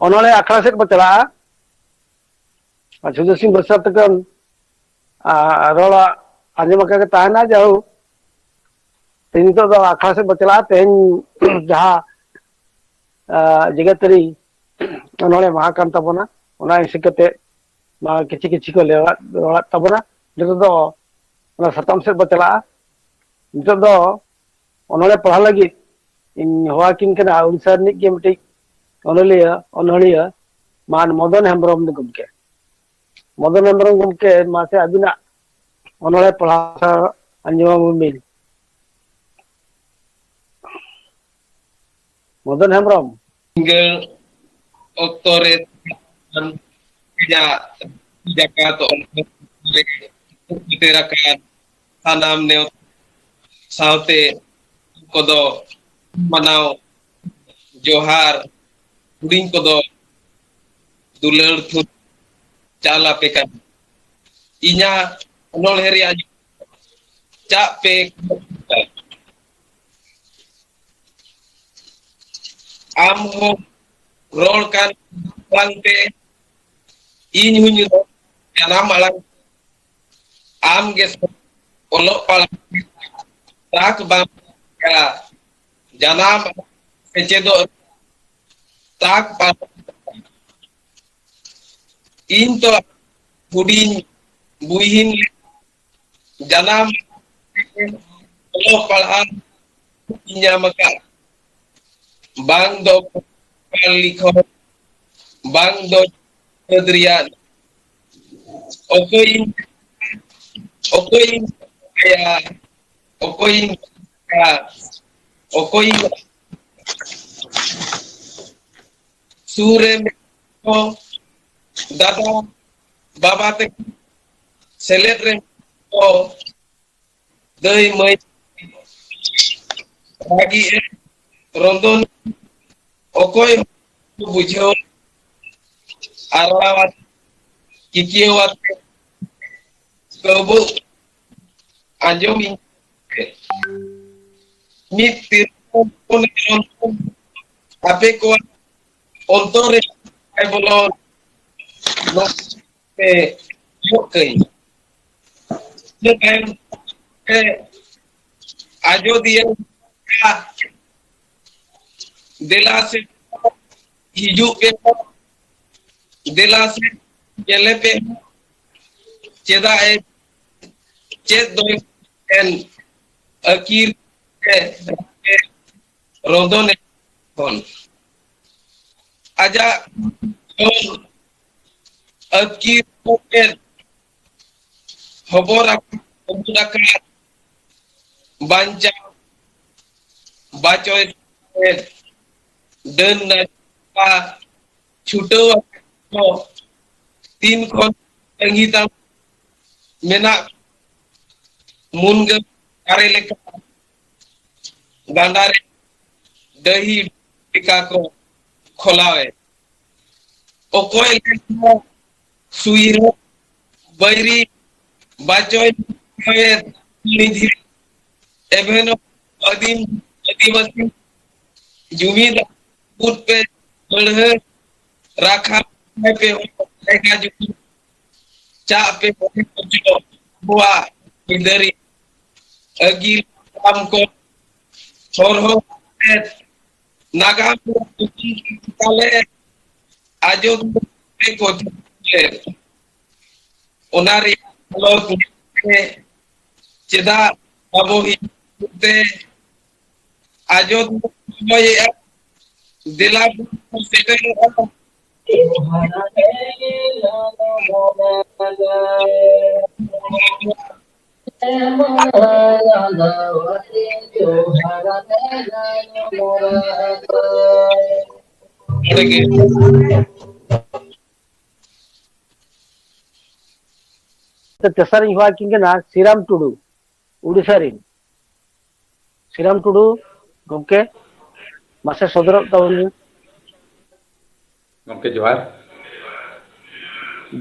onole akhara set bo chala Sudar Singh Barsar tekan rola anjam ka tahana jau tin to do akhara set bo chala ten jaha jegatari onole mahakan tabona ona isikate ma kichi kichi ko rola tabona joto do ona satam set bo chala nito do onole pahal lagi in hoakin kana Odisha nik ge miti onoliya मान मदन हेम्ब्रम गमके मदन हेम्ब्रम गमके मासे अबिना onole पढ़ा अंजम मिल Madan Hembrom tinggal otoret punya Jakarta diterakan tanam neo saute kodo manau johar kuring kodo duler tu cala pekan inya nol heri aja cak pe amho rolkan langte ini hunyu nama lang am ges olok palang tak bang ya janam kecedo tak pa into budin buihin janam olok palang inya maka bang do palikho bang do kedrian okoin ya okoin ya okoin sure ko dada baba te celebrate ko dei mai lagi rondon okoy bujho arawat kikiwat kebu anjom mitir pon ape ko ontore ay bolon no pe yokai dengan ajo dia dela se hiju ke dela se jele pe cheda e ched do en akir ke rodone kon aja akir ke hobor aku banca bacoy dan chuto tin kon ngita menak munga kareleka gandare dahi pikako kholawe okoy suiro bairi bacoy nidhi eveno adim adivasi jumida put pe बढ़े रखा पे का जो चा पे जो हुआ इधर अगी काम को छोर हो नागा काले आजो पे को ओनारी लो चेदा बाबू ही आजो ये दिला तेसर युवा किंगना श्रीराम टुडू उड़ीसा रिन श्रीराम टुडू गमके मासे सदर तावन गमके जोहार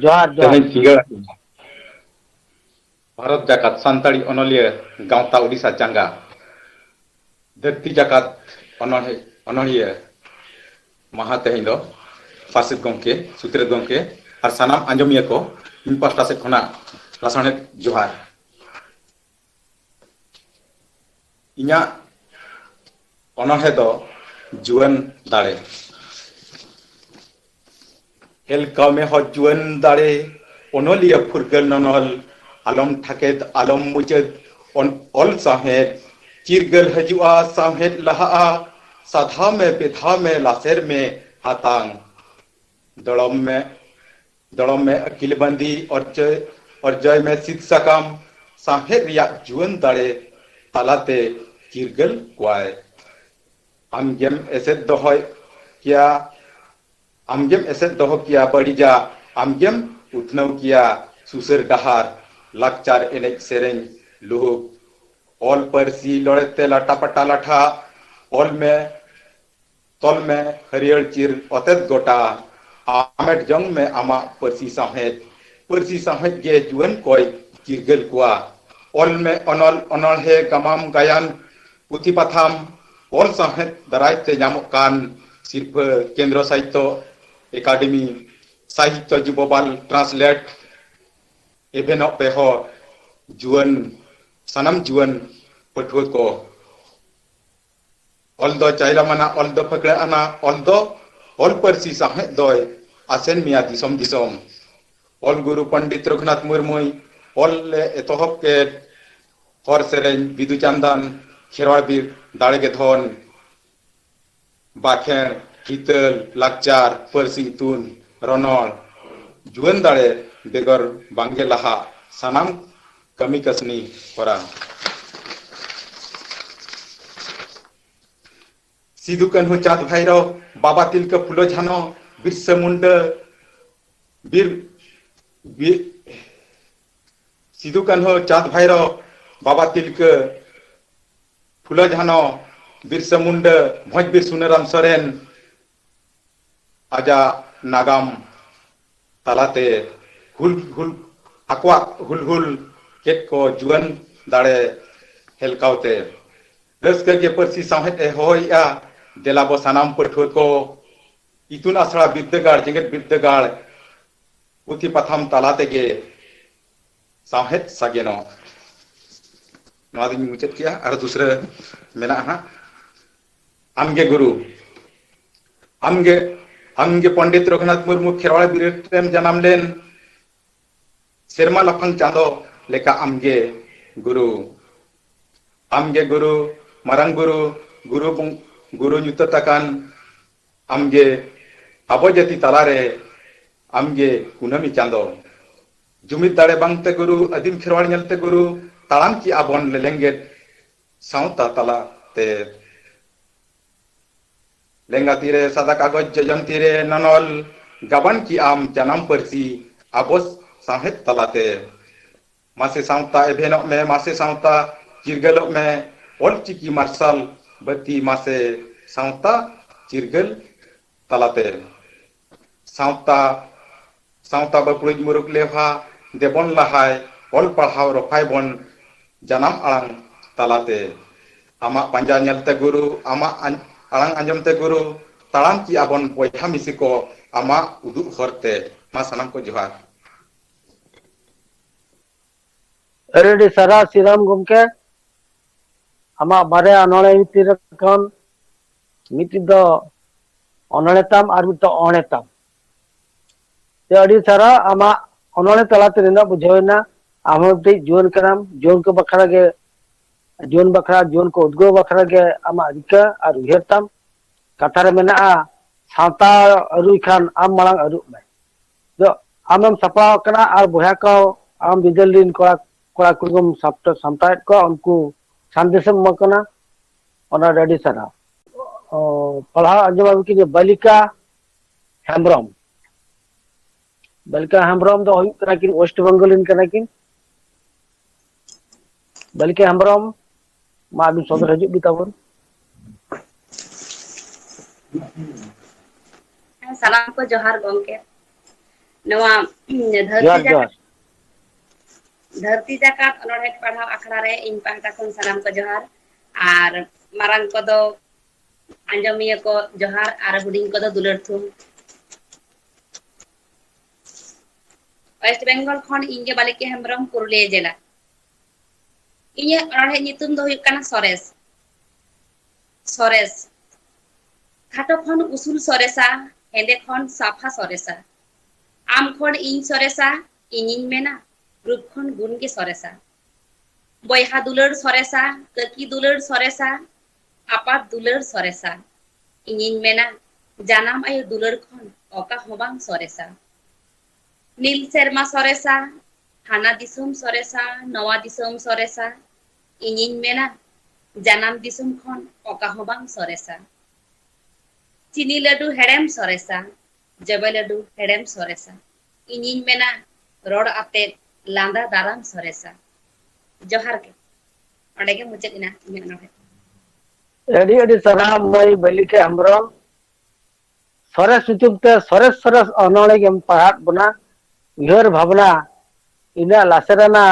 जोहार जोहार भारत जाकात सान्ताड़ी अनलिया गांवता उड़ीसा चांगा धरती जाकात अनलिया महा तेहिं दो ᱯᱟᱨᱥᱮᱫ ᱜᱚᱢᱠᱮ ᱥᱩᱛᱨᱮᱫ ᱜᱚᱢᱠᱮ ᱟᱨ ᱥᱟᱱᱟᱢ ᱟᱸᱡᱚᱢᱤᱭᱟᱹ ᱠᱚ ᱤᱧ ᱯᱟᱥᱴᱟ ᱥᱮᱫ ᱠᱷᱚᱱᱟᱜ ᱞᱟᱥᱟᱲᱦᱮᱫ ᱡᱚᱦᱟᱨ। ᱤᱧᱟᱹᱜ ᱚᱱᱚᱬᱦᱮ ᱫᱚ ᱡᱩᱣᱟᱹᱱ ᱫᱟᱲᱮ। ᱦᱮᱞᱠᱟᱣ ᱢᱮ ᱦᱚ ᱡᱩᱣᱟᱹᱱ ᱫᱟᱲᱮ ᱚᱱᱚᱞᱤᱭᱟᱹ ᱯᱷᱩᱨᱜᱟᱹᱞ ᱱᱚᱱᱚᱞ ᱟᱞᱚᱢ ᱛᱷᱟᱠᱮᱫ ᱟᱞᱚᱢ ᱢᱩᱪᱟᱹᱫ ᱚᱞ ᱥᱟᱶᱦᱮᱫ ᱪᱤᱨᱜᱟᱹᱞ ᱦᱤᱡᱩᱜᱼᱟ ᱥᱟᱶᱦᱮᱫ ᱞᱟᱦᱟᱜᱼᱟ ᱥᱟᱫᱷᱟᱣ ᱢᱮ ᱵᱮᱫᱷᱟᱣ ᱢᱮ ᱞᱟᱥᱮᱨ ᱢᱮ ᱦᱟᱛᱟᱝ ᱫᱚᱲᱚᱢ ᱢᱮ ᱟᱹᱠᱤᱞ ᱵᱟᱸᱫᱤ ᱚᱨᱡᱚᱭ ᱢᱮ ᱥᱤᱫ ᱥᱟᱠᱟᱢ ᱥᱟᱶᱦᱮᱫ ᱨᱮᱭᱟᱜ ᱡᱩᱣᱟᱹᱱ ᱫᱟᱲᱮ ᱛᱟᱞᱟᱛᱮ ᱪᱤᱨᱜᱟᱹᱞ ᱠᱚᱣᱟᱭ। ᱟᱢᱜᱮᱢ ᱮᱥᱮᱫ ᱫᱚᱦᱚᱭ ᱠᱮᱭᱟ ᱟᱢᱜᱮᱢ ᱮᱥᱮᱫ ᱫᱚᱦᱚ ᱠᱮᱭᱟ ᱵᱟᱹᱲᱤᱡᱟᱜ ᱟᱢᱜᱮᱢ ᱩᱛᱱᱟᱹᱣ ᱠᱮᱭᱟ ᱥᱩᱥᱟᱹᱨ ᱰᱟᱦᱟᱨ ᱞᱟᱠᱪᱟᱨ ᱮᱱᱮᱡ ᱥᱮᱨᱮᱧ ᱞᱩᱦᱩᱠ ᱚᱞ ᱯᱟᱹᱨᱥᱤ ᱞᱚᱲᱮᱛᱮ ᱞᱟᱴᱟ ᱯᱟᱴᱟ ᱞᱟᱴᱷᱟ ᱚᱞ ᱢᱮ ᱛᱚᱞ ᱢᱮ ᱦᱟᱹᱨᱭᱟᱹᱲ ᱪᱤᱨ ᱚᱛᱮᱫ ᱜᱚᱴᱟ ᱟᱢᱮᱴ ᱡᱚᱝ ᱢᱮ ᱟᱢᱟᱜ ᱯᱟᱹᱨᱥᱤ ᱥᱟᱶᱦᱮᱫ ᱜᱮ ᱡᱩᱣᱟᱹᱱ ᱠᱚᱭ ᱪᱤᱨᱜᱟᱹᱞ ᱠᱚᱣᱟ ᱚᱞ ᱢᱮ ᱚᱱᱚᱞ ᱚᱱᱚᱬᱦᱮ ᱜᱟᱢᱟᱢ ᱜᱟᱭᱟᱱ ᱯᱩᱛᱷᱤ ᱯᱟᱛᱷᱟᱢ ᱚᱞ ᱥᱟᱶᱦᱮᱫ ᱫᱟᱨᱟᱭ ᱛᱮ ᱧᱟᱢᱚᱜ ᱠᱟᱱ ᱥᱤᱨᱯᱟᱹ ᱠᱮᱱᱫᱨᱚ ᱥᱟᱦᱤᱛᱛᱚ ᱮᱠᱟᱰᱮᱢᱤ ᱥᱟᱦᱤᱛᱛᱚ ᱡᱤᱵᱚᱵᱟᱞ ᱴᱨᱟᱱᱥᱞᱮᱴ ᱮᱵᱷᱮᱱᱚᱜ ᱯᱮᱦᱚ ᱡᱩᱣᱟᱹᱱ ᱥᱟᱱᱟᱢ ᱡᱩᱣᱟᱹᱱ ᱯᱟᱹᱴᱷᱩᱣᱟᱹ ᱠᱚ ᱚᱞ ᱫᱚ ᱪᱟᱭᱨᱟ ᱢᱟᱱᱟ ᱚᱞ ᱫᱚ ᱯᱷᱟᱹᱠᱲᱟᱹ ᱟᱱᱟ ᱚᱞ ᱯᱟᱹᱨᱥᱤ ᱥᱟᱶᱦᱮᱫ ᱫᱚᱭ ᱟᱥᱮᱱ ᱢᱮᱭᱟ ᱫᱤᱥᱚᱢ ᱫᱤᱥᱚᱢ ᱚᱞ ᱜᱩᱨᱩ ᱯᱚᱱᱰᱤᱛ ᱨᱚᱜᱷᱩᱱᱟᱛᱷ ᱢᱩᱨᱢᱩᱭ ᱚᱞ ᱞᱮ ᱮᱛᱚᱦᱚᱵ ᱠᱮᱫ ᱦᱚᱨ ᱥᱮᱨᱮᱧ ᱵᱤᱫᱩ ᱪᱟᱸᱫᱟᱱ ᱠᱷᱮᱨᱣᱟᱲ ᱵᱤᱨ ᱫᱟᱲᱮᱜᱮ ᱫᱷᱚᱱ ᱵᱟᱠᱷᱮᱬ ᱦᱤᱛᱟᱹᱞ ᱞᱟᱠᱪᱟᱨ ᱯᱟᱹᱨᱥᱤ ᱤᱛᱩᱱ ᱨᱚᱱᱚᱲ ᱡᱩᱣᱟᱹᱱ ᱫᱟᱲᱮ ᱵᱮᱜᱚᱨ ᱵᱟᱝᱜᱮ ᱞᱟᱦᱟᱜ ᱥᱟᱱᱟᱢ ᱠᱟᱹᱢᱤ ᱠᱟᱹᱥᱱᱤ ᱦᱚᱨᱟ ᱥᱤᱫᱩ ᱠᱟᱹᱱᱦᱩ ᱪᱟᱸᱫ ᱵᱷᱟᱭᱨᱚ ᱵᱟᱵᱟ ᱛᱤᱞᱠᱟᱹ ᱯᱷᱩᱞᱳ ᱡᱷᱟᱱᱚ ᱵᱤᱨᱥᱟᱹ ᱢᱩᱱᱰᱟᱹ ᱥᱤᱫᱩ ᱠᱟᱹᱱᱦᱩ ᱪᱟᱸᱫ ᱵᱷᱟᱭᱨᱚ ᱵᱟᱵᱟ ᱛᱤᱞᱠᱟᱹ ᱯᱷᱩᱞᱳ ᱡᱷᱟᱱᱚ ᱵᱤᱨᱥᱟᱹ ᱢᱩᱱᱰᱟᱹ ᱵᱷᱚᱸᱡᱽ ᱵᱤᱨ ᱥᱩᱱᱟᱹᱨᱟᱢ ᱥᱚᱨᱮᱱ ᱟᱡᱟᱜ ᱱᱟᱜᱟᱢ ᱛᱟᱞᱟᱛᱮ ᱟᱠᱚᱣᱟᱜ ᱦᱩᱞ ᱠᱮᱫ ᱠᱚ ᱡᱩᱣᱟᱹᱱ ᱫᱟᱲᱮ ᱦᱮᱞᱠᱟᱣᱛᱮ ᱨᱟᱹᱥᱠᱟᱹ ᱜᱮ ᱯᱟᱹᱨᱥᱤ ᱥᱟᱶᱦᱮᱫ ᱮ ᱦᱚᱦᱚᱭᱮᱜᱼᱟ ᱫᱮᱞᱟᱵᱚ ᱥᱟᱱᱟᱢ ᱯᱟᱹᱴᱷᱩᱣᱟᱹ ᱠᱚ ᱤᱛᱩᱱ ᱟᱥᱲᱟ ᱵᱤᱨᱫᱟᱹᱜᱟᱲ ᱡᱮᱜᱮᱛ ᱵᱤᱨᱫᱟᱹᱜᱟᱲ ᱯᱩᱛᱷᱤ ᱯᱟᱛᱷᱟᱢ ᱛᱟᱞᱟ ᱛᱮᱜᱮ ᱥᱟᱶᱦᱮᱫ ᱥᱟᱜᱮᱱᱚᱜ ᱱᱚᱣᱟ ᱫᱩᱧ ᱢᱩᱪᱟᱹᱫ ᱠᱮᱜᱼᱟ ᱟᱨ ᱫᱩᱥᱨᱟᱹ ᱢᱮᱱᱟᱜᱼᱟ ᱦᱟᱸᱜ ᱟᱢᱜᱮ ᱜᱩᱨᱩ ᱟᱢᱜᱮ ᱯᱚᱱᱰᱤᱛ ᱨᱚᱜᱷᱩᱱᱟᱛᱷ ᱢᱩᱨᱢᱩ ᱠᱷᱮᱨᱣᱟᱲ ᱵᱤᱨ ᱨᱮᱢ ᱡᱟᱱᱟᱢ ᱞᱮᱱ ᱥᱮᱨᱢᱟ ᱞᱟᱯᱷᱟᱝ ᱪᱟᱸᱫᱳ ᱞᱮᱠᱟ ᱟᱢᱜᱮ ᱜᱩᱨᱩ ᱟᱢᱜᱮ ᱜᱩᱨᱩ ᱢᱟᱨᱟᱝ ᱜᱩᱨᱩ ᱧᱩᱛᱟᱹᱛ ᱟᱠᱟᱱ ᱟᱢᱜᱮ ᱟᱵᱚ ᱡᱟᱹᱛᱤ ᱛᱟᱞᱟᱨᱮ ᱟᱢᱜᱮ ᱠᱩᱱᱟᱹᱢᱤ ᱪᱟᱸᱫᱳ ᱡᱩᱢᱤᱫ ᱫᱟᱲᱮ ᱵᱟᱝᱛᱮ ᱜᱩᱨᱩ ᱟᱹᱫᱤᱢ ᱠᱷᱮᱨᱣᱟᱲ ᱧᱮᱞᱛᱮ ᱜᱩᱨᱩ ᱛᱟᱲᱟᱢ ᱠᱮᱜᱼᱟ ᱵᱚᱱ ᱞᱮᱸᱜᱮᱫ ᱥᱟᱶᱛᱟ ᱛᱟᱞᱟᱛᱮ ᱞᱮᱸᱜᱟ ᱛᱤᱨᱮ ᱥᱟᱫᱟ ᱠᱟᱜᱚᱡᱽ ᱡᱚᱡᱚᱢ ᱛᱤᱨᱮ ᱱᱚᱱᱚᱞ ᱜᱟᱵᱟᱱ ᱠᱮᱜ ᱟᱢ ᱡᱟᱱᱟᱢ ᱯᱟᱹᱨᱥᱤ ᱟᱵᱚ ᱥᱟᱶᱦᱮᱫ ᱛᱟᱞᱟᱛᱮ ᱢᱟᱥᱮ ᱥᱟᱶᱛᱟ ᱮᱵᱷᱮᱱᱚᱜ ᱢᱮ ᱢᱟᱥᱮ ᱥᱟᱶᱛᱟ ᱪᱤᱨᱜᱟᱹᱞᱚᱜ ᱢᱮ ᱚᱞᱪᱤᱠᱤ ᱢᱟᱨᱥᱟᱞ ᱵᱟᱹᱛᱤ ᱢᱟᱥᱮ ᱥᱟᱶᱛᱟ ᱪᱤᱨᱜᱟᱹᱞ ᱛᱟᱞᱟᱛᱮ ᱥᱟᱶᱛᱟ ᱵᱟᱯᱲᱩᱡ ᱢᱩᱨᱩᱠ ᱞᱮᱵᱷᱟ ᱫᱮᱵᱚᱱ ᱞᱟᱦᱟᱭ ᱚᱞ ᱯᱟᱲᱦᱟᱣ ᱨᱚᱯᱷᱟᱭ ᱵᱚᱱ ᱡᱟᱱᱟᱢ ᱟᱲᱟᱝ ᱛᱟᱞᱟᱛᱮ ᱟᱢᱟᱜ ᱯᱟᱸᱡᱟ ᱧᱮᱞᱛᱮ ᱜᱩᱨᱩ ᱟᱢᱟᱜ ᱟᱲᱟᱝ ᱟᱸᱡᱚᱢ te ᱜᱩᱨᱩ ᱛᱟᱲᱟᱢ ᱠᱮᱜᱼᱟ ᱵᱚᱱ ᱵᱚᱭᱦᱟ ᱢᱤᱥᱤ ᱠᱚ ᱟᱢᱟᱜ ᱩᱫᱩᱜ ᱦᱚᱨᱛᱮ ᱢᱟ ᱥᱟᱱᱟᱢ ᱠᱚ ᱡᱚᱦᱟᱨ ᱟᱹᱰᱤ ᱥᱟᱨᱦᱟᱣ ᱥᱤᱨᱟᱢ ᱜᱚᱢᱠᱮ ᱟᱢᱟᱜ ᱵᱟᱨᱭᱟ ᱚᱱᱚᱬᱦᱮ ᱵᱷᱤᱛᱤᱨ ᱠᱷᱚᱱ ᱢᱤᱫᱴᱤᱡ ᱫᱚ ᱚᱱᱚᱬᱦᱮ ᱛᱟᱢ ᱟᱨ ᱢᱤᱫᱴᱤᱡ ᱚᱬᱦᱮ ᱛᱟᱢ ᱟᱹᱰᱤ ᱥᱟᱨᱦᱟᱣ ᱟᱢᱟᱜ ᱚᱱᱚᱬᱦᱮ ᱛᱟᱞᱟᱛᱮ ᱱᱤᱱᱟᱹᱜ ᱵᱩᱡᱷᱟᱹᱣᱮᱱᱟ ᱟᱢ ᱦᱚᱸ ᱢᱤᱫᱴᱤᱡ ᱡᱩᱣᱟᱹᱱ ᱠᱟᱱᱟᱢ ᱡᱩᱣᱟᱹᱱ ᱠᱚ ᱵᱟᱠᱷᱨᱟ ᱜᱮ ᱡᱩᱣᱟᱹᱱ ᱠᱚ ᱩᱫᱽᱜᱟᱹᱣ ᱵᱟᱠᱷᱨᱟ ᱜᱮ ᱟᱢᱟᱜ ᱨᱤᱠᱟᱹ ᱟᱨ ᱩᱭᱦᱟᱹᱨ ᱛᱟᱢ ᱠᱟᱛᱷᱟ ᱨᱮ ᱢᱮᱱᱟᱜᱼᱟ ᱥᱟᱶᱛᱟ ᱟᱹᱨᱩᱭ ᱠᱷᱟᱱ ᱟᱢ ᱢᱟᱲᱟᱝ ᱟᱹᱨᱩᱜ ᱢᱮ ᱟᱢᱮᱢ ᱥᱟᱯᱲᱟᱣ ᱟᱠᱟᱱᱟ ᱟᱨ ᱵᱚᱭᱦᱟ ᱠᱚ ᱟᱢ ᱵᱤᱫᱟᱹᱞ ᱨᱮᱱ ᱠᱚᱲᱟ ᱠᱩᱲᱤ ᱠᱚᱢ ᱥᱟᱢᱴᱟᱣᱮᱫ ᱠᱚᱣᱟ ᱩᱱᱠᱩ ᱥᱟᱸᱫᱮᱥᱮᱢ ᱮᱢᱟ ᱠᱟᱱᱟ ᱚᱱᱟ ᱨᱮ ᱟᱹᱰᱤ ᱥᱟᱨᱦᱟᱣ ᱯᱟᱲᱦᱟᱣ ᱟᱸᱡᱚᱢ ᱠᱤ ᱵᱟᱞᱤᱠᱟ ᱦᱮᱢᱵᱨᱚᱢ ᱵᱟᱞᱤᱠᱟ ᱦᱮᱢᱵᱨᱚᱢ ᱫᱚ ᱦᱩᱭᱩᱜ ᱠᱟᱱᱟ ᱠᱤᱱ ᱳᱭᱮᱥᱴ ᱵᱮᱝᱜᱚᱞ ᱨᱮᱱ ᱠᱟᱱᱟ ᱠᱤᱱ ᱵᱟᱞᱤᱠᱟ ᱦᱮᱢᱵᱨᱚᱢ ᱢᱟ ᱟᱹᱵᱤᱱ ᱥᱚᱫᱚᱨ ᱦᱤᱡᱩᱜ ᱵᱤᱱ ᱛᱟᱵᱚᱱ ᱥᱟᱱᱟᱢ ᱠᱚ ᱡᱚᱦᱟᱨ ᱜᱚᱢᱠᱮ ᱱᱚᱣᱟ ᱡᱚᱦᱟᱨ ᱡᱚᱦᱟᱨ ᱫᱷᱟᱹᱨᱛᱤ ᱡᱟᱠᱟᱛ ᱚᱱᱚᱬᱦᱮ ᱯᱟᱲᱦᱟᱣ ᱟᱠᱷᱲᱟ ᱨᱮ ᱤᱧ ᱯᱟᱦᱴᱟ ᱠᱷᱚᱱ ᱥᱟᱱᱟᱢ ᱠᱚ ᱡᱚᱦᱟᱨ ᱟᱨ ᱢᱟᱨᱟᱝ ᱠᱚᱫᱚ ᱟᱸᱡᱚᱢᱤᱭᱟᱹ ᱠᱚ ᱡᱚᱦᱟᱨ ᱟᱨ ᱦᱩᱰᱤᱧ ᱠᱚᱫᱚ ᱫᱩᱞᱟᱹᱲ ᱛᱷᱩᱢ वेस्ट बेंगल खन इंगे बालिके हेम्ब्रम पुरुलिया जिला इᱧᱟᱹᱜ ᱚᱱᱚᱬᱦᱮ ᱧᱩᱛᱩᱢ ᱫᱚ ᱦᱩᱭᱩᱜ ᱠᱟᱱᱟ ᱥᱚᱨᱮᱥ ᱥᱚᱨᱮᱥ ᱠᱷᱟᱴᱚ ᱠᱷᱚᱱ ᱩᱥᱩᱞ ᱥᱚᱨᱮᱥᱟ ᱦᱮᱸᱫᱮ ᱠᱷᱚᱱ ᱥᱟᱯᱷᱟ ᱥᱚᱨᱮᱥᱟ ᱟᱢ ᱠᱷᱚᱱ ᱤᱧ ᱥᱚᱨᱮᱥᱟ ᱤᱧᱤᱧ ᱢᱮᱱᱟ ᱨᱩᱯ ᱠᱷᱚᱱ ᱜᱩᱱ ᱜᱮ ᱥᱚᱨᱮᱥᱟ ᱵᱚᱭᱦᱟ ᱫᱩᱞᱟᱹᱲ ᱥᱚᱨᱮᱥᱟ ᱠᱟᱹᱠᱤ ᱫᱩᱞᱟᱹᱲ ᱥᱚᱨᱮᱥᱟ ᱟᱯᱟᱛ ᱫᱩᱞᱟᱹᱲ ᱥᱚᱨᱮᱥᱟ ᱤᱧᱤᱧ ᱢᱮᱱᱟ ᱡᱟᱱᱟᱢ ᱟᱭᱳ ᱫᱩᱞᱟᱹᱲ ᱠᱷᱚᱱ ᱚᱠᱟ ᱦᱚᱸ ᱵᱟᱝ ᱥᱚᱨᱮᱥᱟ নীল ᱥᱮᱨᱢᱟ ᱥᱚᱨᱮᱥᱟ ᱦᱟᱱᱟ ᱫᱤᱥᱚᱢ ᱥᱚᱨᱮᱥᱟ ᱱᱚᱣᱟ ᱫᱤᱥᱚᱢ ᱥᱚᱨᱮᱥᱟ ᱤᱧᱤᱧ ᱢᱮᱱᱟ ᱡᱟᱱᱟᱢ ᱫᱤᱥᱚᱢ ᱠᱷᱚᱱ ᱚᱠᱟ ᱦᱚᱸ ᱵᱟᱝ ᱥᱚᱨᱮᱥᱟ চিনি লাডু হেড়েম সরেসা জবে লাডু হেড়েম সরেসা ইᱧিᱧ ᱢᱮᱱᱟ ᱨᱚᱲ ᱟᱛᱮᱫ ᱞᱟᱸᱫᱟ ᱫᱟᱨᱟᱢ ᱥᱚᱨᱮᱥᱟ ᱡᱚᱦᱟᱨ ᱜᱮ ᱚᱸᱰᱮ ᱜᱮ ᱢᱩᱪᱟᱹᱫ ᱮᱱᱟ ᱤᱧᱟᱹᱜ ᱚᱱᱚᱬᱦᱮ ᱟᱹᱰᱤ ᱟᱹᱰᱤ ᱥᱟᱨᱦᱟᱣ ᱢᱟᱹᱭ ᱵᱟᱹᱞᱤᱠᱟ ᱦᱮᱢᱵᱨᱚᱢ ᱥᱚᱨᱮᱥ ᱧᱩᱛᱩᱢ ᱛᱮ ᱥᱚᱨᱮᱥ ᱥᱚᱨᱮᱥ ᱚᱱᱚᱬᱦᱮ ᱜᱮᱢ ᱯᱟᱲᱦᱟᱣ ᱵᱚᱱᱟ ᱩᱭᱦᱟᱹᱨ ᱵᱷᱟᱵᱽᱱᱟ ᱤᱱᱟᱹᱜ ᱞᱟᱥᱮᱨᱟᱱᱟ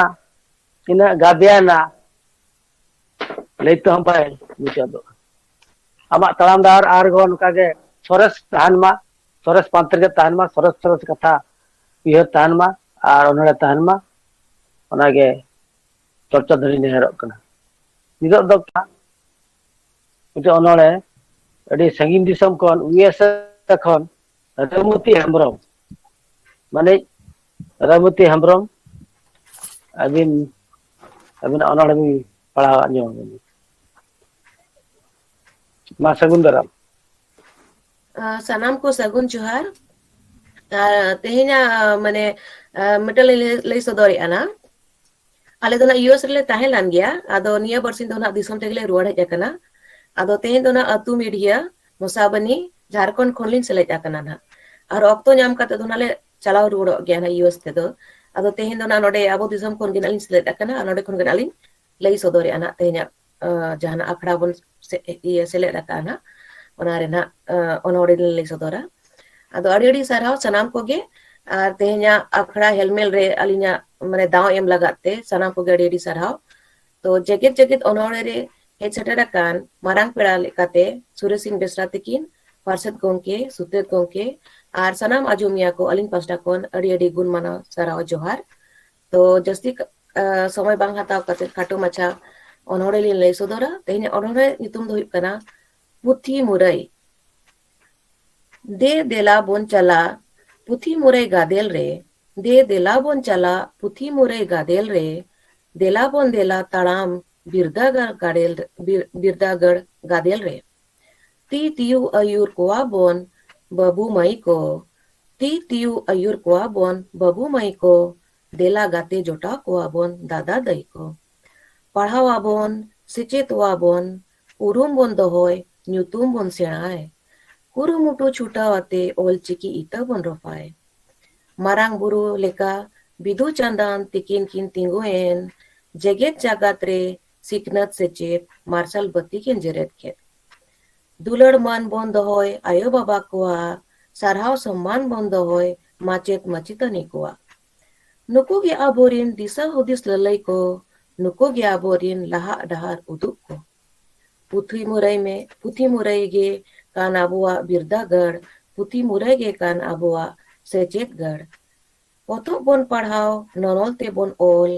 ᱤᱱᱟᱹᱜ ᱜᱟᱫᱮᱭᱟᱱᱟ ᱞᱟᱹᱭ ᱛᱮᱦᱚᱸ ᱵᱟᱭ ᱢᱩᱪᱟᱹᱫᱚᱜᱼᱟ ᱟᱢᱟᱜ ᱛᱟᱲᱟᱢ ᱰᱟᱦᱟᱨ ᱟᱨᱦᱚᱸ ᱚᱱᱠᱟᱜᱮ ᱥᱚᱨᱮᱥ ᱛᱟᱦᱮᱱ ᱢᱟ ᱥᱚᱨᱮᱥ ᱯᱟᱱᱛᱮ ᱨᱮᱜᱮ ᱛᱟᱦᱮᱱ ᱢᱟ ᱥᱚᱨᱮᱥ ᱥᱚᱨᱮᱥ ᱠᱟᱛᱷᱟ ᱩᱭᱦᱟᱹᱨ ᱛᱟᱦᱮᱱ ᱢᱟ ᱟᱨ ᱚᱱᱚᱬᱦᱮ ᱛᱟᱦᱮᱱ ᱢᱟ ᱚᱱᱟᱜᱮ ᱪᱚᱨᱪᱟ ᱫᱷᱟᱹᱨᱤ ᱱᱮᱦᱚᱨᱚᱜ ᱠᱟᱱᱟ ᱱᱤᱛᱚᱜ ᱫᱚ ᱢᱤᱫᱴᱮᱱ ᱚᱱᱚᱬᱦᱮ ᱟᱹᱰᱤ ᱥᱟᱺᱜᱤᱧ ᱫᱤᱥᱚᱢ ᱠᱷᱚᱱ ᱩᱭᱮᱥᱮ ᱠᱷᱚᱱ ᱨᱟᱢᱚᱛᱤ ᱦᱮᱢᱵᱨᱚᱢ ᱢᱟᱱᱮ ᱨᱟᱢᱚᱛᱤ ᱦᱮᱢᱵᱨᱚᱢ ᱟᱹᱵᱤᱱᱟᱜ ᱚᱱᱚᱬᱦᱮ ᱵᱤᱱ ᱯᱟᱲᱦᱟᱣ ᱟᱸᱡᱚᱢ ᱟᱵᱤᱱ ᱢᱟ ᱥᱟᱹᱜᱩᱱ ᱫᱟᱨᱟᱢ ᱥᱟᱱᱟᱢ ᱠᱚ ᱥᱟᱹᱜᱩᱱ ᱡᱚᱦᱟᱨ ᱛᱮᱦᱮᱧᱟᱜ ᱢᱟᱱᱮ ᱢᱤᱫᱴᱟᱝ ᱞᱟᱹᱭ ᱥᱚᱫᱚᱨᱮᱜᱼᱟ ᱱᱟ ᱟᱞᱮ ᱫᱚ ᱱᱟᱜ ᱤᱭᱩᱮᱥ ᱨᱮᱞᱮ ᱛᱟᱦᱮᱸ ᱞᱮᱱ ᱜᱮᱭᱟ ᱟᱫᱚ ᱱᱤᱭᱟᱹ ᱵᱟᱨᱥᱤᱧ ᱫᱚ ᱱᱟᱜ ᱫᱤᱥᱚᱢ ᱛᱮᱜᱮᱞᱮ ᱨᱩᱣᱟᱹᱲ ᱦᱮᱡ ᱟᱠᱟᱱᱟ ᱟᱫᱚ ᱛᱮᱦᱮᱧ ᱫᱚ ᱱᱟᱜ ᱟᱹᱛᱩ ᱢᱤᱰᱤᱭᱟ ᱢᱚᱥᱟᱵᱟᱱᱤ ᱡᱷᱟᱲᱠᱷᱚᱸᱰ ᱠᱷᱚᱱᱞᱤᱧ ᱥᱮᱞᱮᱫ ᱟᱠᱟᱱᱟ ᱱᱟᱜ ᱟᱨ ᱚᱠᱛᱚ ᱧᱟᱢ ᱠᱟᱛᱮ ᱫᱚ ᱱᱟᱜ ᱞᱮ ᱪᱟᱞᱟᱣ ᱨᱩᱣᱟᱹᱲᱚᱜ ᱜᱮᱭᱟ ᱱᱟᱜ ᱤᱭᱩᱮᱥ ᱛᱮᱫᱚ ᱟᱫᱚ ᱛᱮᱦᱮᱧ ᱫᱚ ᱱᱟᱜ ᱱᱚᱰᱮ ᱟᱵᱚ ᱫᱤᱥᱚᱢ ᱠᱷᱚᱱ ᱜᱮ ᱱᱟᱜ ᱞᱤᱧ ᱥᱮᱞᱮᱫ ᱟᱠᱟᱱᱟ ᱟᱨ ᱱᱚᱰᱮ ᱠᱷᱚᱱ ᱜᱮ ᱱᱟᱜ ᱞᱤᱧ ᱞᱟᱹᱭ ᱥᱚᱫᱚᱨᱮᱜᱼᱟ ᱱᱟᱜ ᱛᱮᱦᱮᱧᱟᱜ ᱡᱟᱦᱟᱱᱟᱜ ᱟᱠᱷᱲᱟ ᱵᱚᱱ ᱥᱮᱞᱮᱫ ᱟᱠᱟᱜᱼᱟ ᱱᱟᱜ ᱚᱱᱟ ᱨᱮᱱᱟᱜ ᱚᱱᱚᱬᱦᱮ ᱞᱤᱧ ᱞᱟᱹᱭ ᱥᱚᱫᱚᱨᱟ ᱟᱫᱚ ᱟᱹᱰᱤ ᱟᱹᱰᱤ ᱥᱟᱨᱦᱟᱣ ᱥᱟᱱᱟᱢ ᱠᱚᱜᱮ ᱟᱨ ᱛᱮᱦᱮᱧᱟᱜ ᱟᱠᱷᱲᱟ ᱦᱮᱞᱢᱮᱞ ᱨᱮ ᱟᱹᱞᱤᱧᱟᱜ ᱢᱟᱱᱮ ᱫᱟᱣ ᱮᱢ ᱞᱟᱜᱟᱫ ᱛᱮ ᱥᱟᱱᱟᱢ ᱠᱚᱜᱮ ᱟᱹᱰᱤ ᱟᱹᱰᱤ ᱥᱟᱨᱦᱟᱣ ᱛᱚ ᱡᱮᱜᱮᱫ ᱚᱱᱚᱬᱦᱮ ᱨᱮ ᱦᱮᱡ ᱥᱮᱴᱮᱨ ᱟᱠᱟᱱ ᱢᱟᱨᱟᱝ ᱯᱮᱲᱟ ᱞᱮᱠᱟᱛᱮ ᱥᱩᱨᱮᱥᱤᱧ ᱵᱮᱥᱨᱟ ᱛᱟᱹᱠᱤᱱ ᱯᱟᱨᱥᱮᱫ ᱜᱚᱢᱠᱮ ᱥᱩᱛᱨᱮᱫ ᱜᱚᱢᱠᱮ ᱟᱨ ᱥᱟᱱᱟᱢ ᱟᱸᱡᱚᱢᱤᱭᱟᱹ ᱠᱚ ᱟᱹᱞᱤᱧ ᱯᱟᱥᱴᱟ ᱠᱷᱚᱱ ᱟᱹᱰᱤ ᱟᱹᱰᱤ ᱜᱩᱱ ᱢᱟᱱᱟᱣ ᱥᱟᱨᱦᱟᱣ ᱡᱚᱦᱟᱨ ᱛᱚ ᱡᱟᱹᱥᱛᱤ ᱥᱚᱢᱚᱭ ᱵᱟᱝ ᱦᱟᱛᱟᱣ ᱠᱟᱛᱮ ᱠᱷᱟᱴᱚ ᱢᱟᱪᱷᱟ ᱚᱱᱚᱬᱦᱮ ᱞᱤᱧ ᱞᱟᱹᱭ ᱥᱚᱫᱚᱨᱟ ᱛᱮᱦᱮᱧᱟᱜ ᱚᱱᱚᱬᱦᱮ ᱧᱩᱛᱩᱢ ᱫᱚ ᱦᱩᱭᱩᱜ ᱠᱟᱱᱟ ᱯᱩᱛᱷᱤ ᱢᱩᱨᱟᱹᱭ ᱫᱮ ᱫᱮᱞᱟ ᱵᱚᱱ ᱪᱟᱞᱟᱜ ᱯᱩᱛᱷᱤ ᱢᱩᱨᱟᱹᱭ ᱜᱟᱫᱮᱞ ᱨᱮ ᱫᱮ ᱫᱮᱞᱟ ᱵᱚᱱ ᱪᱟᱞᱟᱜ ᱯᱩᱛᱷᱤ ᱢᱩᱨᱟᱹᱭ ᱜᱟᱫᱮᱞ ᱨᱮ ᱫᱮᱞᱟ ᱵᱚᱱ ᱫᱮᱞᱟ ᱛᱟᱲᱟᱢ ᱵᱤᱨᱫᱟᱹᱜᱟᱲ ᱜᱟᱫᱮᱞ ᱨᱮ ᱛᱤ ᱛᱤᱭᱩᱜ ᱟᱹᱭᱩᱨ ᱠᱚᱣᱟ ᱵᱚᱱ ᱵᱟᱹᱵᱩ ᱢᱟᱹᱭ ᱠᱚ ᱛᱤ ᱛᱤᱭᱩᱜ ᱟᱹᱭᱩᱨ ᱠᱚᱣᱟ ᱵᱚᱱ ᱵᱟᱹᱵᱩ ᱢᱟᱹᱭ ᱠᱚ ᱫᱮᱞᱟ ᱜᱟᱛᱮ ᱡᱚᱴᱟᱣ ᱠᱚᱣᱟ ᱵᱚᱱ ᱫᱟᱫᱟ ᱫᱟᱹᱭ ᱠᱚ ᱯᱟᱲᱦᱟᱣ ᱟᱵᱚᱱ ᱥᱮᱪᱮᱫᱚᱜ ᱟᱵᱚᱱ ᱩᱨᱩᱢ ᱵᱚᱱ ᱫᱚᱦᱚᱭ ᱧᱩᱛᱩᱢ ᱵᱚᱱ ᱥᱮᱬᱟᱭ ᱠᱩᱨᱩᱢᱩᱴᱩ ᱪᱷᱩᱴᱟᱹᱣ ᱟᱛᱮ ᱚᱞᱪᱤᱠᱤ ᱤᱛᱟᱹ ᱵᱚᱱ ᱨᱚᱯᱟᱭ ᱢᱟᱨᱟᱝ ᱵᱩᱨᱩ ᱞᱮᱠᱟ ᱵᱤᱫᱩ ᱪᱟᱸᱫᱟᱱ ᱛᱤᱠᱤᱱ ᱠᱤᱱ ᱛᱤᱸᱜᱩᱭᱮᱱ ᱡᱮᱜᱮᱫ ᱡᱟᱠᱟᱛ ᱨᱮ ᱥᱤᱠᱷᱱᱟᱹᱛ ᱥᱮᱪᱮᱫ ᱢᱟᱨᱥᱟᱞ ᱵᱟᱹᱛᱤ ᱠᱤᱱ ᱡᱮᱨᱮᱫ ᱠᱮᱫ ᱫᱩᱞᱟᱹᱲ ᱢᱟᱱ ᱵᱚᱱ ᱫᱚᱦᱚᱭ ᱟᱭᱳ ᱵᱟᱵᱟ ᱠᱚᱣᱟᱜ ᱥᱟᱨᱦᱟᱣ ᱥᱚᱢᱢᱟᱱ ᱵᱚᱱ ᱫᱚᱦᱚᱭ ᱢᱟᱪᱮᱫ ᱢᱟᱪᱮᱛᱟᱹᱱᱤ ᱠᱚᱣᱟᱜ ᱱᱩᱠᱩ ᱜᱮ ᱟᱵᱚᱨᱤᱱ ᱫᱤᱥᱟᱹ ᱦᱩᱫᱤᱥ ᱞᱟᱹᱞᱟᱹᱭ ko ᱱᱩᱠᱩ ᱜᱮ ᱟᱵᱚᱨᱤᱱ ᱞᱟᱦᱟᱜ ᱰᱟᱦᱟᱨ ᱩᱫᱩᱜ ko ᱯᱩᱛᱷᱤ ᱢᱩᱨᱟᱹᱭ ᱢᱮ ᱯᱩᱛᱷᱤ ᱢᱩᱨᱟᱹᱭ ᱜᱮ ᱠᱟᱱ ᱟᱵᱚᱣᱟᱜ ᱵᱤᱨᱫᱟᱹᱜᱟᱲ ᱯᱩᱛᱷᱤ ᱢᱩᱨᱟᱹᱭ ᱜᱮ ᱠᱟᱱ ᱟᱵᱚᱣᱟᱜ ᱥᱮᱪᱮᱫ ᱜᱟᱲ ᱯᱚᱛᱚᱵ ᱵᱚᱱ ᱯᱟᱲᱦᱟᱣ ᱱᱚᱱᱚᱞ ᱛᱮᱵᱚᱱ ᱚᱞ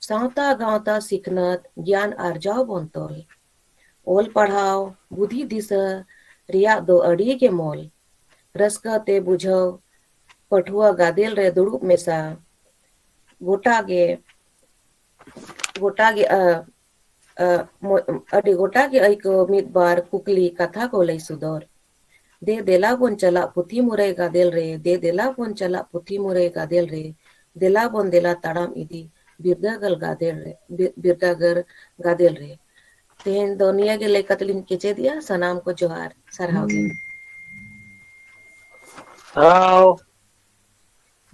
ᱥᱟᱶᱛᱟ ᱜᱟᱶᱛᱟ ᱥᱤᱠᱷᱱᱟᱹᱛ ᱜᱮᱭᱟᱱ ᱟᱨᱡᱟᱣ ᱵᱚᱱ ᱛᱚᱞ ᱚᱞ ᱯᱟᱲᱦᱟᱣ ᱵᱩᱫᱷᱤ ᱫᱤᱥᱟᱹ ᱨᱮᱭᱟᱜ ᱫᱚ ᱟᱹᱰᱤ ᱜᱮ ᱢᱚᱞ ᱨᱟᱹᱥᱠᱟᱹ ᱛᱮ ᱵᱩᱡᱷᱟᱹᱣ ᱯᱟᱹᱴᱷᱩᱣᱟᱹ ᱜᱟᱫᱮᱞ ᱨᱮ ᱫᱩᱲᱩᱵ ᱢᱮᱥᱟ ᱜᱚᱴᱟᱜᱮ ᱟᱹᱰᱤ ᱜᱚᱴᱟᱜᱮ ᱟᱹᱭᱠᱟᱹᱣ ᱢᱤᱫ ᱵᱟᱨ ᱠᱩᱠᱞᱤ ᱠᱟᱛᱷᱟ ᱠᱚ ᱞᱟᱹᱭ ᱥᱚᱫᱚᱨ दे देला बोन चला पुथी मुरई गादेल रे दे देला बोन चला पुथी मुरई गादेल रे देला बोन देला ताड़ाम इदी बिरदागर गादेल रे तेहन दो निया गे लेका तलिन केचे दिया सनाम को जोहार सरहाव गे ᱥᱟᱨᱦᱟᱣ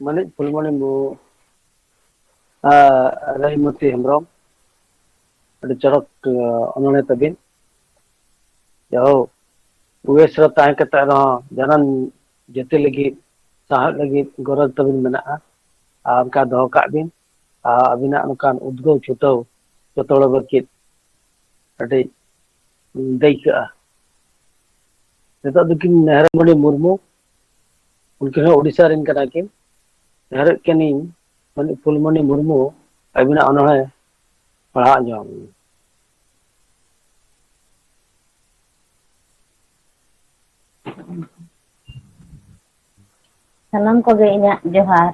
ᱢᱟᱹᱱᱤᱡ ᱯᱷᱩᱞᱢᱚᱱᱤ ᱨᱟᱭᱢᱚᱛᱤ ᱦᱮᱢᱵᱨᱚᱢ ᱟᱹᱰᱤ ᱪᱚᱨᱚᱠ ᱚᱱᱚᱬᱦᱮ ᱛᱟᱵᱤᱱ ᱡᱟᱦᱳ ᱩᱭᱮᱥ ᱨᱮ ᱛᱟᱦᱮᱸ ᱠᱟᱛᱮ ᱨᱮᱦᱚᱸ ᱡᱟᱱᱟᱢ ᱡᱟᱹᱛᱤ ᱞᱟᱹᱜᱤᱫ ᱥᱟᱦᱟᱜ ᱞᱟᱹᱜᱤᱫ ᱜᱚᱨᱚᱡᱽ ᱛᱟᱵᱤᱱ ᱢᱮᱱᱟᱜᱼᱟ ᱟᱨ ᱚᱱᱠᱟ ᱫᱚᱦᱚ ᱠᱟᱜ ᱵᱤᱱ ᱟᱨ ᱟᱹᱵᱤᱱᱟᱜ ᱱᱚᱝᱠᱟᱱ ᱩᱫᱽᱜᱟᱹᱣ ᱪᱷᱩᱴᱟᱹᱣ ᱡᱚᱛᱚ ᱦᱚᱲ ᱞᱟᱹᱜᱤᱫ ᱟᱹᱰᱤ ᱫᱟᱹᱭᱠᱟᱹᱜᱼᱟ ᱱᱤᱛᱚᱜ ᱫᱚᱠᱤᱱ ᱱᱮᱦᱨᱩᱢᱚᱱᱤ ᱢᱩᱨᱢᱩ ᱩᱱᱠᱤᱱ ᱦᱚᱸ ᱩᱲᱤᱥᱥᱟ ᱨᱮᱱ ᱠᱟᱱᱟ ᱠᱤᱱ ᱱᱮᱦᱨᱚᱜ ᱠᱟᱹᱱᱤᱧ फुलमणि मुर्मू अबिना अनोहे पढ़ा जों। सानाम कोगे इᱧᱟᱜ जोहार।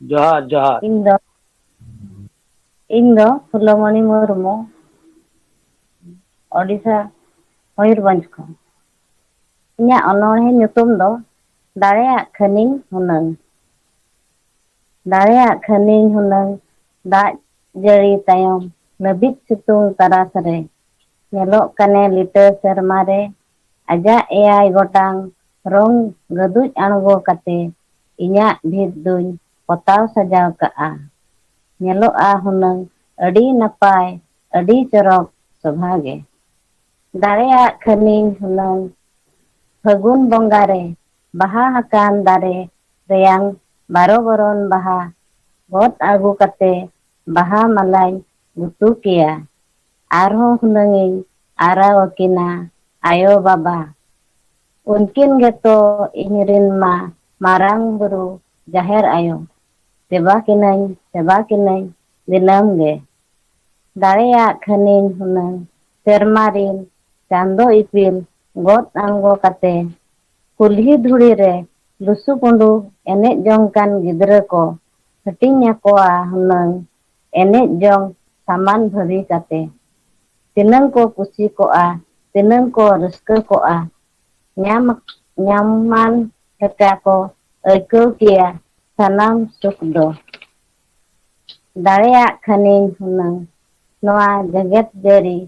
जोहार जोहार। ᱤᱧ ᱫᱚ ᱯᱷᱩᱞᱚᱢᱚণᱤ ᱢᱩᱨᱢᱩ ओडिशा मयूरभंज खन। इᱧᱟᱜ ᱚᱱᱚᱬᱦᱮ ᱧᱩᱛᱩᱢ ᱫᱚ ᱫᱟᱲᱮᱭᱟᱜ ᱠᱷᱟᱹᱱᱤᱧ ᱦᱩᱱᱟᱹᱝ। ᱫᱟᱲᱮᱭᱟᱜ ᱠᱷᱟᱹᱱᱤᱧ ᱦᱩᱱᱟᱹᱝ ᱫᱟᱜ ᱡᱟᱹᱲᱤ ᱛᱟᱭᱚᱢ ᱞᱟᱹᱵᱤᱫ ᱥᱤᱛᱩᱝ ᱛᱟᱨᱟᱥ ᱨᱮ ᱧᱮᱞᱚᱜ ᱠᱟᱱᱮ ᱞᱤᱴᱟᱹ ᱥᱮᱨᱢᱟ ᱨᱮ ᱟᱡᱟᱜ eyay ᱜᱚᱴᱟᱝ ᱨᱚᱝ ᱜᱟᱹᱫᱩᱡ ᱟᱬᱜᱚ ᱠᱟᱛᱮ ᱤᱧᱟᱜ ᱵᱷᱤᱛ ᱫᱩᱧ ᱯᱚᱛᱟᱣ ᱥᱟᱡᱟᱣ ᱠᱟᱜᱼᱟ। ᱧᱮᱞᱚᱜᱼᱟ ᱦᱩᱱᱟᱹᱝ ᱟᱹᱰᱤ ᱱᱟᱯᱟᱭ ᱟᱹᱰᱤ ᱪᱚᱨᱚᱠ ᱥᱚᱵᱷᱟ ᱜᱮ। ᱫᱟᱲᱮᱭᱟᱜ ᱠᱷᱟᱹᱱᱤᱧ ᱦᱩᱱᱟᱹᱝ ᱯᱷᱟᱹᱜᱩᱱ ᱵᱚᱸᱜᱟ ᱨᱮ ᱵᱟᱦᱟ ᱟᱠᱟᱱ ᱫᱟᱨᱮ ᱨᱮᱭᱟᱝ 12 ᱵᱚᱨᱚᱱ ᱵᱟᱦᱟ ᱜᱚᱫ ᱟᱹᱜᱩ ᱠᱟᱛᱮ ᱵᱟᱦᱟ ᱢᱟᱞᱟᱧ ᱜᱩᱛᱩ ᱠᱮᱭᱟ। ᱟᱨᱦᱚᱸ ᱦᱩᱱᱟᱹᱝᱤᱧ ᱟᱨᱟᱣ ᱟᱹᱠᱤᱱᱟ ᱟᱭᱳ ᱵᱟᱵᱟ। उनकिन गेतो इñरिन मा मारांग बुरु जाहेर आयो। सेवा किनाई दिनम गे। दाड़ेयाग खनिन हुनंग सेरमा रिन चांदो इपिल गोद आंगो कते कुल्ही धुड़ी रे लुसु पुंडू एनेज जंगकान गिद्रा को हटिंग याकोआ हुनंग एनेज जंग सामान भरी कते तिनंग को कुसी कोआ तिनंग को रस्क कोआ ᱧᱟᱢᱟᱱ ᱞᱮᱠᱟ ᱠᱚ ᱟᱹᱭᱠᱟᱹᱣ ᱠᱮᱭᱟ ᱥᱟᱱᱟᱢ ᱥᱩᱠ ᱫᱚ। ᱫᱟᱲᱮᱭᱟᱜ ᱠᱷᱟᱹᱱᱤᱧ ᱦᱩᱱᱟᱹᱝ ᱱᱚᱣᱟ ᱡᱮᱜᱮᱫ ᱡᱟᱹᱨᱤ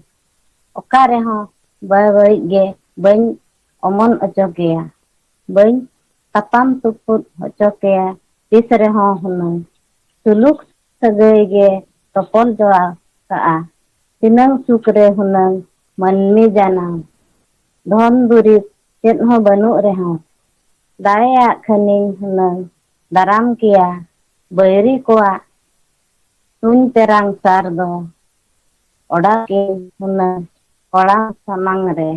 ᱚᱠᱟ ᱨᱮᱦᱚᱸ ᱵᱟᱹᱲᱤᱡ ᱜᱮ ᱵᱟᱹᱧ ᱚᱢᱚᱱ ᱚᱪᱚ ᱠᱮᱭᱟ। ᱵᱟᱹᱧ ᱛᱟᱯᱟᱢ ᱛᱩᱯᱩᱫ ᱦᱚᱪᱚ ᱠᱮᱭᱟ ᱛᱤᱥ ᱨᱮᱦᱚᱸ ᱦᱩᱱᱟᱹᱝ। ᱥᱩᱞᱩᱠ ᱥᱟᱹᱜᱟᱹᱭ ᱜᱮ ᱛᱚᱯᱚᱞ ᱡᱚᱲᱟᱣ ᱠᱟᱜᱼᱟ। ᱛᱤᱱᱟᱹᱝ ᱥᱩᱠ ᱨᱮ ᱦᱩᱱᱟᱹᱝ ᱢᱟᱹᱱᱢᱤ ᱡᱟᱱᱟᱢ। धन दुरीब चेद हों बनू रेहों दाड़ेयाग खनिन हुनंग दाराम किया बैरी कोआ तुन तेरांग सार दो ओडा के हुनंग ओड़ा समांग रे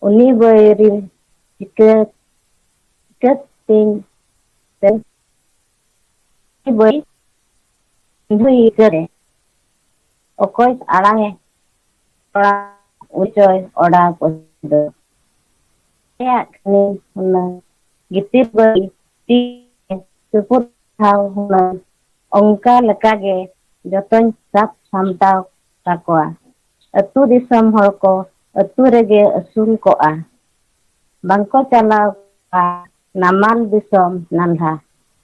उनी बैरी चिकत तिंग तेन बैरी धुई करे ओकोई आड़ांगे ओड़ा उचोय ओड़ा को हुनंग गितिर बई ती सुपुर थाव हुनंग ओंका लकागे जतन साप सामटाव ताकोआ अतु दिसम हर को अतु रेगे असुल कोआ बांको चलाव का नामाल दिसम नाल्हा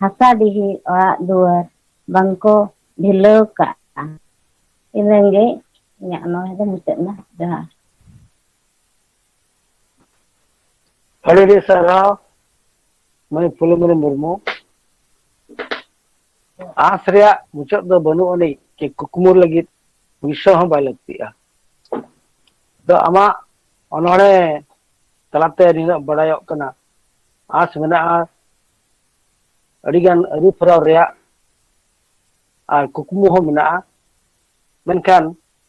हसा डिही ओड़ा दुआर बांको ढिलव का इनंगे ᱤᱧᱟᱜ ᱱᱚᱣᱟ ᱫᱚ ᱢᱩᱪᱟᱹᱫ ᱱᱟ ᱡᱚᱦᱟᱨ। अड़ी साराव मैं फुलमणि मुर्मू आस रेया मुचाद दो बनू अनी के कुकमुर लगित विश्व हों बाय लगतिया तो आमा अनोड़े तलाते निना बड़ायोक कना आस मेना अड़ीगान अरी फराव रेया आर कुकमु हों मेना मेनखान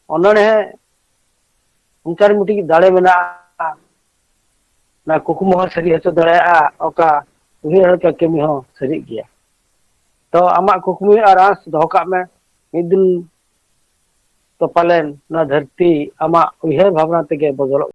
अनोड़े उनकार मुटी दाड़े मेना ना कुकमु हों सरी हचो दाड़ेया ओका उहिर का केमी हों सरी गया तो आमा कुकमु आर आस दोहो काग में मिद दिन तो पालेन ना धरती आमा उहिर भावना तेगे बदल